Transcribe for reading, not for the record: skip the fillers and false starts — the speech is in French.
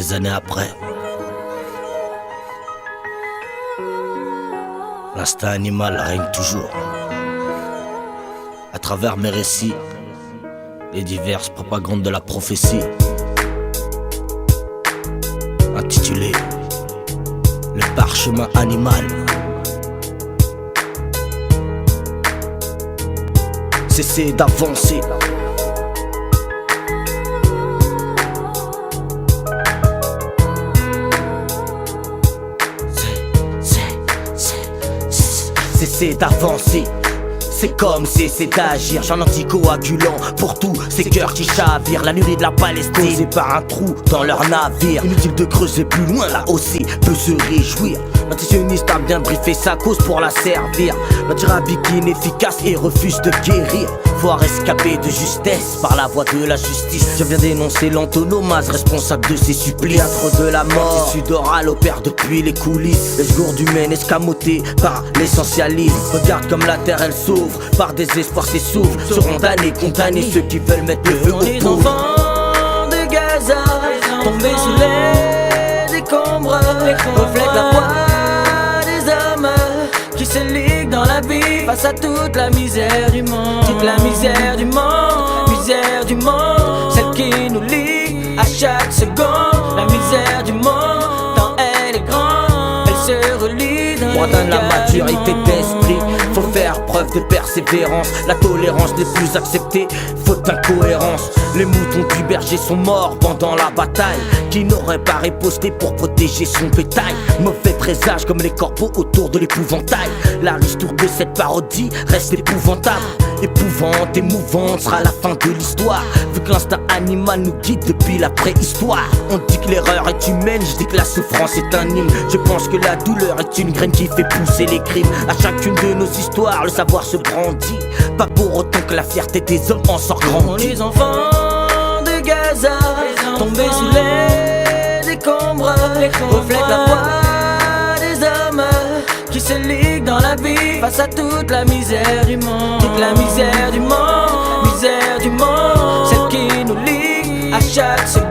Des années après, l'instinct animal règne toujours. À travers mes récits, les diverses propagandes de la prophétie, intitulé Le parchemin animal. Cessez d'avancer. Cessez d'avancer. C'est comme cesser d'agir, j'en anticoagulant pour tous ces cœurs qui chavirent. La nuée de la Palestine causée par un trou dans leur navire. Inutile de creuser plus loin, la OC peut se réjouir. L'antisioniste a bien briefé sa cause pour la servir. L'antirabbique inefficace et refuse de guérir, voire escaper de justesse par la voie de la justice. Je viens dénoncer l'antonomase responsable de ces supplices. Théâtre de la mort, tissu d'oral opère depuis les coulisses. Les gourdes humaines escamotées par l'essentialisme. Regarde comme la terre elle s'ouvre, par désespoir s'essouffle. Seront damnés, condamnés ceux qui veulent mettre le feu au Les enfants de Gaza, tombés sous les décombres, reflètent la voix des hommes qui se liguent dans la vie face à toute la misère du monde. Toute la misère du monde, celle qui nous lie à chaque seconde. La misère du monde, tant elle est grande, elle se relie dans pour atteindre la maturité d'esprit, faut faire preuve de persévérance. La tolérance n'est plus acceptée, faute d'incohérence. Les moutons du berger sont morts pendant la bataille. Qui n'aurait pas riposté pour protéger son bétail? Mauvais présage comme les corbeaux autour de l'épouvantail. La ristourne de cette parodie reste épouvantable. Épouvante, émouvante sera la fin de l'histoire, vu que l'instinct animal nous guide depuis la préhistoire. On dit que l'erreur est humaine, je dis que la souffrance est un hymne. Je pense que la douleur est une graine qui fait pousser les crimes. À chacune de nos histoires, le savoir se brandit, pas pour autant que la fierté des hommes en sort grandie. Les enfants de Gaza, tombés sous les décombres, reflètent la voix des hommes qui se liguent dans la vie face à toute la misère du monde. Toute la misère du monde, celle qui nous lie à chaque seconde.